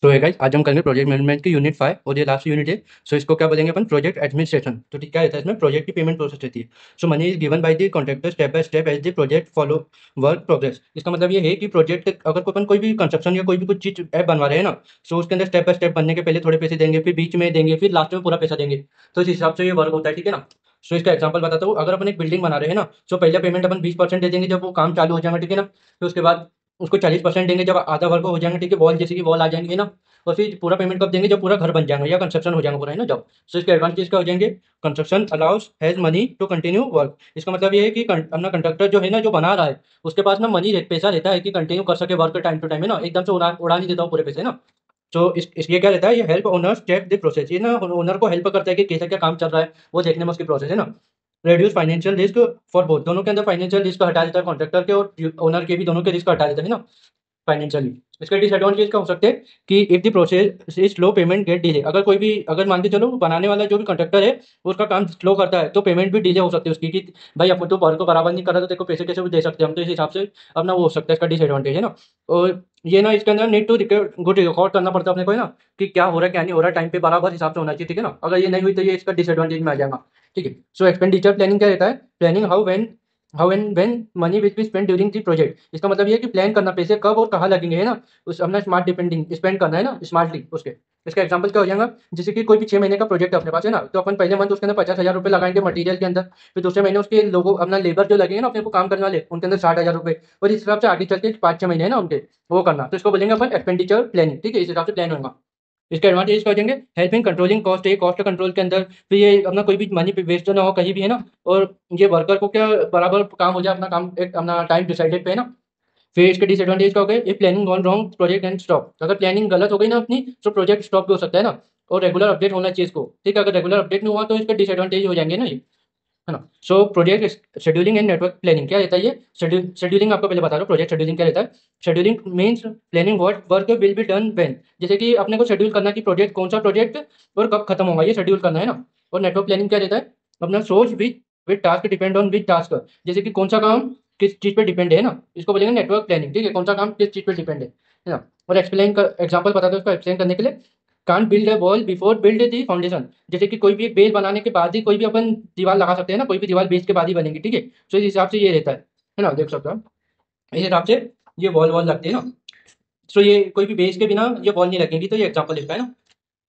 तो है गाइस, आज हम करेंगे प्रोजेक्ट मैनेजमेंट की यूनिट 5 और ये लास्ट यूनिट है। सो इसको क्या बोलेंगे अपन, प्रोजेक्ट एडमिनिस्ट्रेशन। तो ठीक क्या रहता है इसमें, प्रोजेक्ट की पेमेंट प्रोसेस रहती है। So money is given by the contractor step by step as the project follow work progress. इसका मतलब ये है कि प्रोजेक्ट अगर अपन कोई भी कंस्ट्रक्शन या कोई भी कुछ चीज ऐप बनवा रहे हैं ना, सो उसके अंदर स्टेप बाय स्टेप बनने के पहले थोड़े पैसे देंगे, फिर बीच में देंगे, फिर लास्ट में पूरा पैसा देंगे। तो इस हिसाब से ये वर्क होता है, ठीक है ना। सो इसका एग्जांपल बताता हूँ। अगर अपन एक बिल्डिंग बना रहे हैं ना, सो पहले पेमेंट अपन 20% दे देंगे जब वो काम चालू हो जाएगा, ठीक है ना। फिर उसके बाद उसको 40% देंगे जब आधा वर्क हो जाएगा, ठीक है, वॉल जैसे कि वॉल आ जाएंगे ना। और फिर पूरा पेमेंट कब देंगे, जब पूरा घर बन जाएगा या कंस्ट्रक्शन हो जाएगा पूरा, है ना, जब। सो इसके एडवांटेज क्या हो जाएंगे, construction allows has money to continue work. इसका मतलब ये है कि अपना कंट्रक्टर जो है ना, जो बना रहा है, उसके पास ना मनी पैसा रहता है कि कंटिन्यू कर सके वर्क टाइम टू टाइम, है ना, एकदम से उड़ा नहीं देता हूँ पूरे पैसे ना। तो इसलिए क्या रहता है, ये help owners check the process, ये ना ओनर को हेल्प करता है कि कैसा क्या काम चल रहा है, वो देखने में उसकी प्रोसेस, है ना। Reduce financial risk for both, दोनों के अंदर फाइनेंशियल रिस्क हटा देता है, कॉन्ट्रैक्टर के और ओनर के भी, दोनों के रिस्क हटा देता है ना, फाइनेंशियली। इसका डिसएडवांटेज क्या हो सकते हैं कि if the process is slow payment get delay, अगर कोई भी, अगर मान के चलो बनाने वाला जो भी कंट्रक्टर है वो उसका काम स्लो करता है, तो पेमेंट भी डिले हो सकती है उसकी, कि भाई अपन तो वर्क को बराबर नहीं कर रहा तो देखो पैसे कैसे भी दे सकते हैं हम, तो इस हिसाब से अपना वो हो सकता है, इसका डिसएडवांटेज, है ना। और ये ना इसके अंदर नीड टू गुड रिकॉर्ड करना पड़ता है अपने को, है ना, कि क्या हो रहा है क्या नहीं हो रहा है, टाइम पे बराबर हिसाब से होना चाहिए, ठीक है ना। अगर ये नहीं हुई तो ये इसका डिसएडवांटेज में आ जाएगा, ठीक है। सो एक्सपेंडिचर प्लानिंग क्या रहता है, planning how and when money which be spend during the project. इसका मतलब ये है कि प्लान करना पैसे कब और कहाँ लगेंगे, है ना, उस अपना स्मार्ट डिपेंडिंग स्पेंड करना है ना, स्मार्टली उसके। इसका एग्जांपल क्या हो जाएगा, जैसे कि कोई भी 6 महीने का प्रोजेक्ट है अपने पास, है ना, तो अपन पहले मंथ उसके अंदर 50,000 रुपये लगाएंगे मटीरियल के अंदर। फिर दूसरे महीने उसके लोगों अपना लेबर जो लगेंगे ना अपने को काम करने वाले, उनके अंदर 60,000 रुपये। और इस हिसाब से आगे चल के 5-6 महीने है ना उनके, वो करना, तो इसको बोलेंगे अपन एक्सपेंडिचर प्लानिंग, ठीक है, इस हिसाब से प्लान होगा। इसके एडवांटेज क्या हो जाएंगे, हेल्पिंग कंट्रोलिंग कॉस्ट है, कॉस्ट कंट्रोल के अंदर। फिर ये अपना कोई भी मनी वेस्ट ना हो कहीं भी, है ना। और ये वर्कर को क्या बराबर काम हो जाए, अपना काम एक अपना टाइम डिसाइडेड पे, है ना। फिर इसके डिसएडवांटेज क्या हो गए, if planning gone wrong project and stop, अगर प्लानिंग गलत हो गई ना अपनी, तो प्रोजेक्ट स्टॉप भी हो सकता है ना। और रेगुलर अपडेट होना चाहिए इसको, ठीक है, अगर रेगुलर अपडेट नहीं हुआ तो इसके डिसएडवांटेज हो जाएंगे ना ये, है ना। So project scheduling and network planning क्या रहता है, ये शेड्यूलिंग आपको पहले बता रहा हूँ, प्रोजेक्ट शेड्यूलिंग क्या रहता है। Scheduling means planning what work will be done when, जैसे कि अपने को शेड्यूल करना कि प्रोजेक्ट कौन सा प्रोजेक्ट और कब खत्म होगा, ये शेड्यूल करना, है ना। और नेटवर्क प्लानिंग क्या रहता है, अपना source which task depend on which task, जैसे कि कौन सा काम किस चीज पे डिपेंड है ना, इसको बोलेंगे नेटवर्क प्लानिंग, ठीक है, कौन सा काम किस चीज पे डिपेंड है ना। और एक्सप्लेन कर एग्जांपल बताते हैं उसको एक्सप्लेन करने के लिए, can't build a wall before build the foundation, जैसे कि कोई भी एक बेस बनाने के बाद ही कोई भी अपन दीवार लगा सकते हैं ना, कोई भी दीवार बेस के बाद ही बनेगी, ठीक है। तो इस हिसाब से ये रहता है ना, देख सकते हो आप। इस हिसाब से ये वॉल वॉल लगती है ना। सो ये कोई भी बेस के बिना ये वॉल नहीं लगेगी, तो ये एग्जाम्पल लिखा है ना,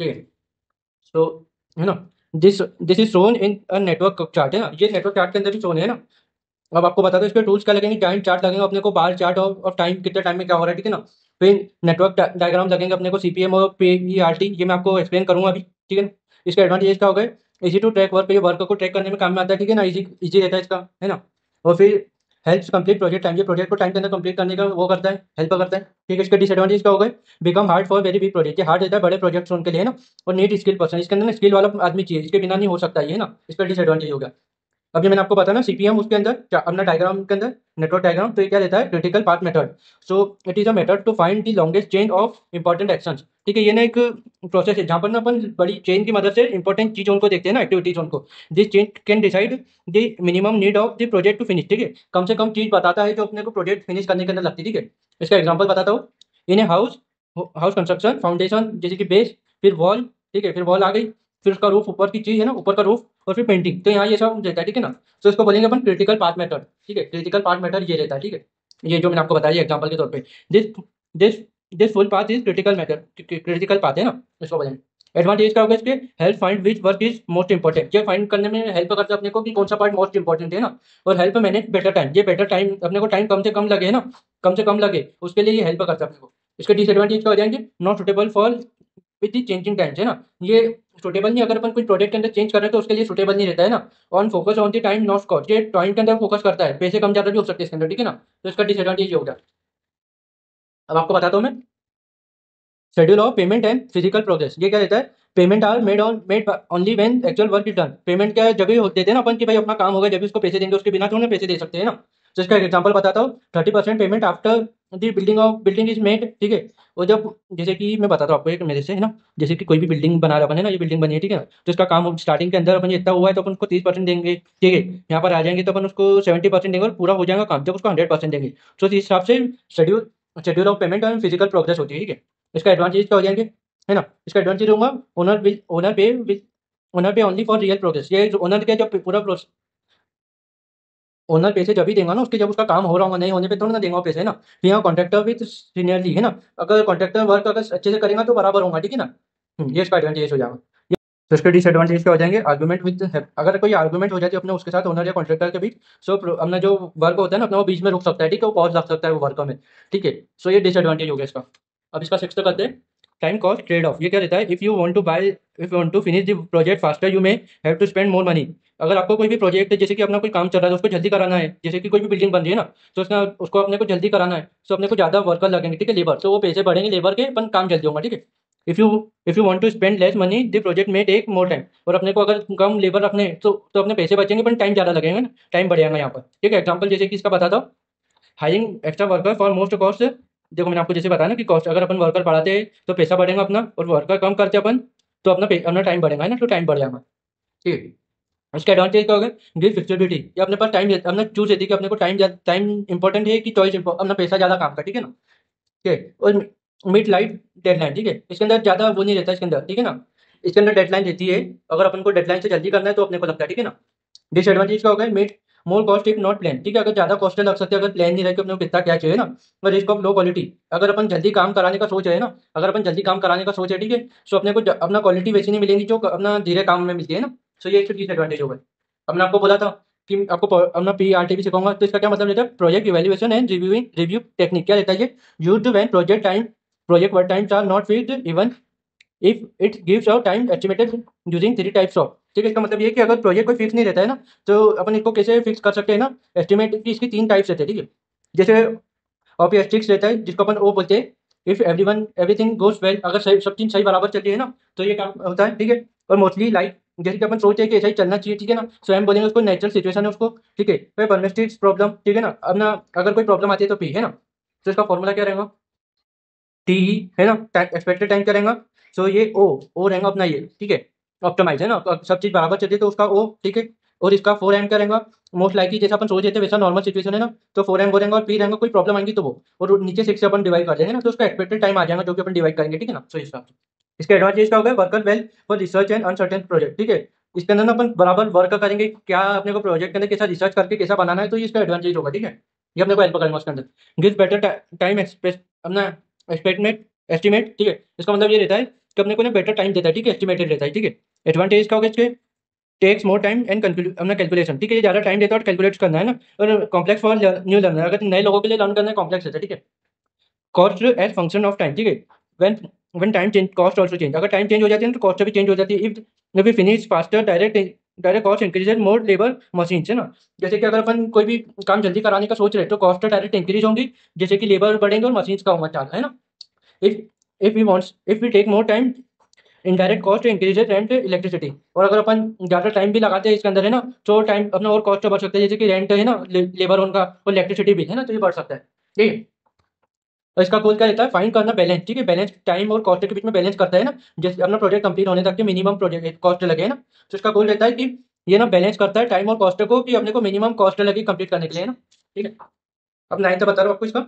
ठीक है। सो है ना, this this is shown in a network chart, है ना, ये नेटवर्क चार्ट के अंदर भी शोन है ना। अब आपको बता दो इसके टूल्स क्या लगेंगे, टाइम चार्ट लगेंगे अपने को, बार चार्ट और टाइम कितने टाइम में क्या हो रहा है, ठीक है ना। फिर नेटवर्क डायग्राम लगेंगे अपने को, सीपीएम और पीईआरटी, ये मैं आपको एक्सप्लेन करूंगा अभी, ठीक है ना। इसका एडवांटेज क्या हो गए, इजी टू ट्रैक वर्क, ये वर्क को ट्रैक करने में काम में आता है, ठीक है ना, इजी इजी रहता है इसका, है ना। और फिर हेल्प्स कंप्लीट प्रोजेक्ट टाइम, ये प्रोजेक्ट को टाइम के अंदर कंप्लीट करने का वो करता है, हेल्प करता है, ठीक है। इसका डिसएडवांटेज क्या हो गए, become hard for very big project, ये हार्ड रहता है बड़े प्रोजेक्ट्स उनके लिए, है ना। और नीड स्किल पर्सन, इसके अंदर स्किल वाला आदमी चाहिए, इसके बिना नहीं हो सकता ये, है ना, इसका डिसएडवांटेज हो गया। अभी मैंने आपको बताया ना सीपीएम, उसके अंदर अपना डायग्राम के अंदर नेटवर्क डायग्राम, तो ये क्या रहता है, critical path method. So it is a method to find the longest chain of important actions, ठीक है। ये ना एक प्रोसेस है जहाँ पर ना अपन बड़ी चेन की मदद से इंपॉर्टेंट चीज उनको देखते हैं ना, एक्टिविटीज उनको। This chain can decide the minimum need of the project to finish, ठीक है, कम से कम चीज बताता है जो अपने को प्रोजेक्ट फिनिश करने के अंदर लगती है, ठीक है। इसका एग्जाम्पल बताता हूँ, in a house, house construction foundation, जैसे कि बेस, फिर वॉल, ठीक है, फिर वॉल आ गई, फिर उसका रूफ, ऊपर की चीज है ना, ऊपर का रूफ, और फिर पेंटिंग, तो यहाँ ये सब रहता है, ठीक है ना। तो इसको बोलेंगे अपन क्रिटिकल पाथ मेथड, ठीक है, क्रिटिकल पाथ मेथड ये रहता है, ठीक है। ये जो मैंने आपको बताया एग्जांपल के तौर पे, this this this full path is critical method, critical path है ना, इसको बोलेंगे। एडवांटेज क्या होगा इसके, help find which work is most important, ये फाइंड करने में हेल्प करता है अपने को कि कौन सा पार्ट मोस्ट इंपॉर्टेंट है ना। और हेल्प मैनेज बेटर टाइम, ये बेटर टाइम अपने को टाइम कम से कम लगे, है ना, कम से कम लगे, उसके लिए ये हेल्प करता है अपने को। इसके डिसएडवांटेज क्या हो जाएंगे, not suitable for with the changing times, है ना, ये सुटेबल नहीं, अगर अपन कोई प्रोजेक्ट के अंदर चेंज कर रहे हैं तो उसके लिए सुटेबल नहीं रहता है ना। On focus on the time not cost, ये टाइम के अंदर फोकस करता है, पैसे कम ज्यादा भी हो सकते हैं इसके अंदर, ठीक है ना। तो इसका डिसएडवांटेज ये होगा। अब आपको बताता हूँ मैं, schedule of payment and physical progress, ये क्या रहता है, payment are made only when actual work is done, payment क्या है जब भी देते हैं ना अपन कि भाई अपना काम हो गया, जब भी उसको पैसे देंगे, उसके बिना थोड़ा ना पैसे दे सकते हैं ना। तो इसका एग्जांपल बताता हूँ, 30% payment after the building is made, ठीक है। और जब, जैसे कि मैं बताता हूँ आपको एक मेरे से, है ना, जैसे कि कोई भी बिल्डिंग बना रहा अपन, है ना, ये बिल्डिंग बनी है, ठीक है ना, तो इसका काम स्टार्टिंग के अंदर अपन ये इतना हुआ है तो अपन उसको 30% देंगे, ठीक है। यहाँ पर आ जाएंगे तो अपन उसको 70% देंगे और पूरा हो जाएगा काम जब उसको 100% देंगे। तो इस हिसाब से schedule schedule of payment and physical progress होती है, ठीक है। इसका एडवांटेज क्या हो जाएंगे, है ना। इसका एडवांटेज होगा ओनर पे ओनली फॉर रियल प्रोग्रेस। ये ओनर का जब पूरा प्रोसेस, ओनर पैसे जब भी देगा ना उसके, जब उसका काम हो रहा होगा, नहीं होने पे थोड़ा ना देगा वो पैसे, है ना। फिर यहाँ कॉन्ट्रैक्टर विथ सीनियरली, है ना। अगर कॉन्ट्रैक्टर वर्क अगर अच्छे से करेगा तो बराबर होगा, ठीक है ना। ये इसका एडवांटेज हो जाएगा। तो इसके डिसएडवांटेज क्या हो जाएंगे, आर्गुमेंट विद, अगर कोई आर्गुमेंट हो जाती है अपने उसके साथ, ओनर या कॉन्ट्रैक्टर के बीच, सो अपना जो वर्क होता है ना अपना, वो बीच में रुक सकता है, ठीक है, वो पॉज रख सकता है वो वर्क में, ठीक है। सो ये डिसएडवांटेज हो गया इसका। अब इसका सिक्स करते हैं, टाइम कॉस्ट ट्रेड ऑफ। ये क्या रहता है, if you want to finish the project faster you may have to spend more money. अगर आपको कोई भी प्रोजेक्ट है, जैसे कि अपना कोई काम चल रहा है उसको जल्दी कराना है, जैसे कि कोई भी बिल्डिंग बन रही है ना, तो उसको अपने को जल्दी कराना है, तो अपने को ज़्यादा वर्कर लगेंगे, ठीक है, लेबर, तो वो पैसे बढ़ेंगे लेबर के, अपन काम जल्दी होगा, ठीक है। If you if you want to spend less money the project may take more time. और अपने को अगर कम लेबर रखने तो अपने पैसे बचेंगे पर टाइम ज़्यादा लगेगा ना, टाइम बढ़ेगा यहाँ पर, ठीक है। एग्जाम्पल जैसे कि इसका बताता हूँ, hiring extra worker for most cost. देखो मैंने आपको जैसे बताया ना कि कॉस्ट, अगर अपन वर्कर बढ़ाते हैं तो पैसा बढ़ेगा अपना, और वर्कर कम करते हैं अपन तो अपना टाइम बढ़ेगा, है ना, तो टाइम बढ़ जाएगा, ठीक है। उसका एडवांटेज क्या होगा, गिव फ्लेक्सिबिलिटी। ये अपने पास टाइम, अपने चूज देती है कि अपने को टाइम इंपॉर्टेंट है कि चॉइस, अपना पैसा ज़्यादा काम का, ठीक है ना, ठीक है। और मिड लाइट डेडलाइन, ठीक है, इसके अंदर ज़्यादा वो नहीं रहता इसके अंदर, ठीक है ना। इसके अंदर डेडलाइन रहती है, अगर अपन को डेडलाइन से जल्दी करना है तो अपने को लगता है, ठीक है ना। डिसएडवांटेज क्या होगा, made more cost if not plan, ठीक है, अगर ज़्यादा कॉस्ट लग सकते हैं अगर प्लान नहीं रहे कि अपने को कितना क्या चाहिए ना। और रिस्क ऑफ लो क्वालिटी, अगर अपन जल्दी काम कराने का सोच है ना, अगर अपन जल्दी काम कराने का सोच है, ठीक है, सो अपने को अपना क्वालिटी वैसी नहीं मिलेगी जो अपना धीरे काम में मिलती है ना। सो ये इसका डिसएडवांटेज होगा। अब मैं आपको बोला था कि आपको अपना PRT भी सिखाऊंगा, तो इसका क्या मतलब रहता है, project evaluation and review technique. क्या रहता है ये, used when project work times are not fixed even if it gives out time estimated using three types of, ठीक है। इसका मतलब ये है कि अगर प्रोजेक्ट कोई फिक्स नहीं रहता है ना, तो अपन इसको कैसे फिक्स कर सकते हैं ना, एस्टिमेट की इसकी तीन टाइप्स रहते हैं, ठीक है। जैसे ऑप्टिमिस्टिक्स रहता है जिसको अपन ओ बोलते हैं, इफ एवरीथिंग गोज वेल, अगर सब चीज सही बराबर चल रही है ना तो ये काम होता है, ठीक है। और मोस्टली लाइक, जैसे कि अपन सोचते हैं कि ऐसा ही चलना चाहिए, ठीक है ना, स्वयं बोलेंगे उसको नेचुरल सिचुएशन है उसको, ठीक है। फिर परमिस्टिक्स प्रॉब्लम, ठीक है ना, अब ना अगर कोई प्रॉब्लम आती है तो पी, है ना, तो इसका फॉर्मूला क्या रहेगा, टी, है ना, एक्सपेक्टेड टाइम करेंगे। सो ये ओ रहेगा अपना ये, ठीक है, ऑप्टिमाइज, है ना, सब चीज बराबर चलती है तो उसका ओ, ठीक है। और इसका 4M करेंगे, मोस्ट लाइकली जैसा अपन सोच रहे थे वैसा नॉर्मल सिचुएशन है ना, तो 4M बोलेंगे, और पी रहेगा कोई प्रॉब्लम आएंगी तो वो, और नीचे 6 से अपन डिवाइड कर देंगे ना, तो उसका एक्सपेक्टेड टाइम आ जाएगा जो कि अपन डिवाइड करेंगे, ठीक है ना। सो इस हिसाब से इसका एडवांटेज क्या होगा, worker well for research and uncertain project, ठीक है। इसके अंदर ना अपन बराबर वर्क करेंगे, क्या अपने को प्रोजेक्ट के अंदर कैसा रिसर्च करके कैसा बनाना है, तो ये इसका एडवांटेज होगा, ठीक है। ये अपने को हेल्प करेंगे उसके अंदर। गिव बेटर टाइम अपना एक्सपेक्टमेंट एस्टिमेट, ठीक है। इसका मतलब ये रहता है कि अपने को ना बेटर टाइम देता है, ठीक है, एस्टिमेटेड रहता है, ठीक है। एडवांटेज क्या होगा इसके, टेक्स मोर टाइम एंड अपना कैलकुलेशन, ठीक है, ये ज़्यादा टाइम देता है और कैलकुलेट करना है ना। और कॉम्प्लेक्स फॉर न्यू लर्नर, अगर नए लोगों के लिए लर्न करना है कॉम्प्लेक्स रहता है, ठीक है। Cost as function of time, ठीक है, when when time change cost also change, अगर टाइम चेंज हो जाती है तो कॉस्ट भी चेंज हो जाती है। If we finish faster direct cost increases more labour machine, है ना। जैसे कि अगर अपन कोई भी काम जल्दी कराने का सोच रहे हैं तो कॉस्ट डायरेक्ट इंक्रीज होंगी, जैसे कि लेबर बढ़ेंगे और मशीन का होगा चार्ज, है ना। If if we take more time indirect cost increases rent electricity, और अगर अपन ज़्यादा टाइम भी लगाते हैं इसके अंदर, है ना, तो टाइम अपना और कॉस्ट बढ़ सकता है, जैसे कि रेंट है ना, लेबर उनका, और इलेक्ट्रिसिटी बिल, है ना, तो ये बढ़ सकता है, ठीक है। और इसका गोल क्या रहता है, फाइंड करना बैलेंस, ठीक है, बैलेंस टाइम और कॉस्ट के बीच में बैलेंस करता है ना, जैसे अपना प्रोजेक्ट कंप्लीट होने तक के मिनिमम प्रोजेक्ट कॉस्ट लगे, है ना। तो इसका गोल रहता है कि ये ना बैलेंस करता है टाइम और कॉस्ट को, कि अपने को मिनिमम कॉस्ट लगी कंप्लीट करने के लिए, है ना, ठीक है। अब 9 बता रहा हूँ आपको इसका,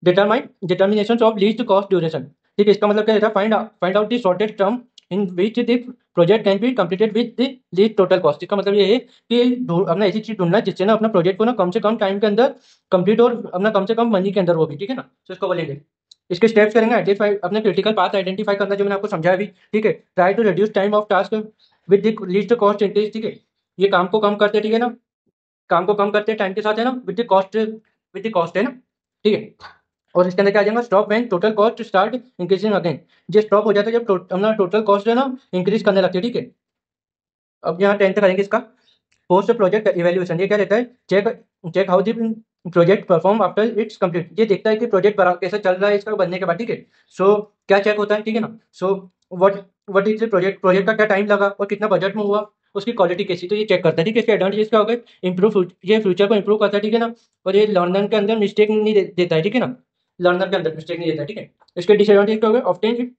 determination of least cost duration, ठीक है। इसका मतलब क्या रहता है, find out the shortest term in which the project can be completed with the least total cost. इसका मतलब ये है कि अपना ऐसी चीज ढूंढना है जिससे ना अपना प्रोजेक्ट को ना कम से कम टाइम के अंदर कंप्लीट, और अपना कम से कम मनी के अंदर वो भी, ठीक है ना। तो इसको बोलेंगे, इसके स्टेप्स करेंगे, आइडेंटिफाई अपने क्रिटिकल पाथ आइडेंटिफाई करना, जो मैंने आपको समझाया भी, ठीक है। Try to reduce time of task with the least cost increase, ठीक है, ये काम को कम करते, ठीक है ना, काम को कम करते टाइम के साथ, है ना, विद द कॉस्ट, है ना, ठीक है। और इसके अंदर क्या आ जाएगा, stop when total cost start increasing again, ये स्टॉप हो जाता है जब अपना टोटल कॉस्ट है ना इंक्रीज करने लगती है, ठीक है। अब यहाँ 10th करेंगे इसका, पोस्ट प्रोजेक्ट इवैल्यूएशन। ये क्या रहता है, check check how the project perform after it's complete, ये देखता है कि प्रोजेक्ट कैसा चल रहा है इसका बनने के बाद, ठीक है। सो क्या चेक होता है, ठीक है ना। So what what is project का क्या टाइम लगा और कितना बजट में हुआ, उसकी क्वालिटी कैसी, तो ये चेक करता है, ठीक है। इसके एडवांटेज क्या हो गए, इंप्रूव, ये फ्यूचर को इंप्रूव करता है, ठीक है ना। और ये लर्नर के अंदर मिस्टेक नहीं देता है, ठीक है ना, लर्नर के अंदर मिस्टेक नहीं देता है, ठीक है। इसके डिसएडवांटेज क्या हो गए, often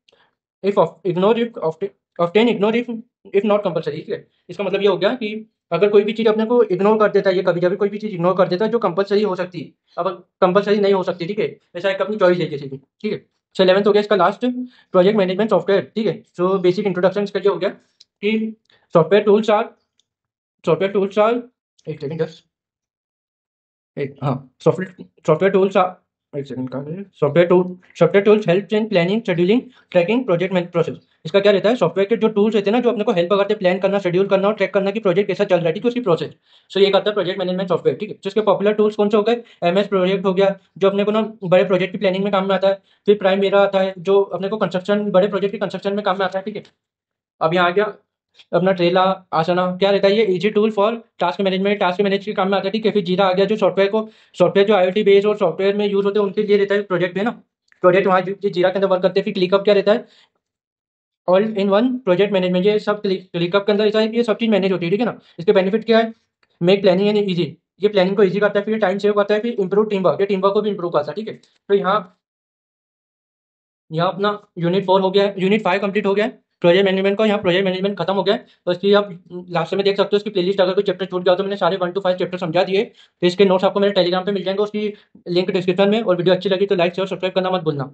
if ignore if often ignore if not compulsory, ठीक है। इसका मतलब ये हो गया कि अगर कोई भी चीज़ अपने को इग्नोर कर देता है, ये कभी कभी कोई भी चीज़ इग्नोर कर देता है जो कंपलसरी हो सकती है, अब कंपलसरी नहीं हो सकती, ठीक है, ऐसा एक अपनी चॉइस है जैसे कि, ठीक है। सो 11th हो गया इसका लास्ट प्रोजेक्ट मैनेजमेंट सॉफ्टवेयर, ठीक है। सो बेसिक इंट्रोडक्शन इसका ये हो गया कि software tools are software tools are एक सेकंड जस्ट एक हाँ सॉफ्टवेयर टूल्स एक सेकंड का software tools help in planning scheduling tracking project manage process. इसका क्या रहता है, सॉफ्टवेयर के जो टूल्स रहते हैं ना, जो अपने को हेल्प करते हैं प्लान करना, शेड्यूल करना और ट्रैक करना कि प्रोजेक्ट कैसा चल रहा है, ठीक है, उसकी प्रोसेस। सो ये करता है प्रोजेक्ट मैनेजमेंट सॉफ्टवेयर, ठीक है। जिसके पॉपुलर टूल्स कौन से हो गए, एमएस प्रोजेक्ट हो गया जो अपने को ना बड़े प्रोजेक्ट की प्लानिंग में काम में आता है। फिर प्राइम मेरा आता है जो अपने को कंस्ट्रक्शन बड़े प्रोजेक्ट की कंस्ट्रक्शन में काम में आता है, ठीक है। अब यहाँ आ गया अपना ट्रेला आसना, क्या रहता है ये easy tool for task management, task manage के काम में आता है, ठीक है। फिर जीरा आ गया जो सॉफ्टवेयर जो आईओटी बेस्ड और सॉफ्टवेयर में यूज होते हैं उनके लिए रहता है प्रोजेक्ट में ना, प्रोजेक्ट वहाँ जीरा के अंदर वर्क करते हैं। फिर क्लिकअप क्या रहता है, all in one project management, ये सब क्लिकअप के अंदर ऐसा है कि ये सब चीज़ मैनेज होती है, ठीक है ना। इसके बेनिफिट क्या है, मेक प्लानिंग एंड ईजी, ये प्लानिंग को ईजी करता है। फिर टाइम सेव करता है। फिर इंप्रूव टीम वर्क, ये टीम वर्क को भी इंप्रूव करता है, ठीक है। तो यहाँ अपना यूनिट 4 हो गया है, यूनिट 5 कंप्लीट हो गया है प्रोजेक्ट मैनेजमेंट का। यहाँ प्रोजेक्ट मैनेजमेंट खत्म हो गया है। तो इसकी आप लास्ट में देख सकते हो इसकी प्लेलिस्ट, अगर कोई चैप्टर छूट गया हो तो मैंने सारे 1 to 5 चैप्टर समझा दिए। तो इसके नोट्स आपको मेरे टेलीग्राम पे मिल जाएंगे, उसकी लिंक डिस्क्रिप्शन में। और वीडियो अच्छी लगी तो लाइक शेयर सब्सक्राइब करना मत भूलना।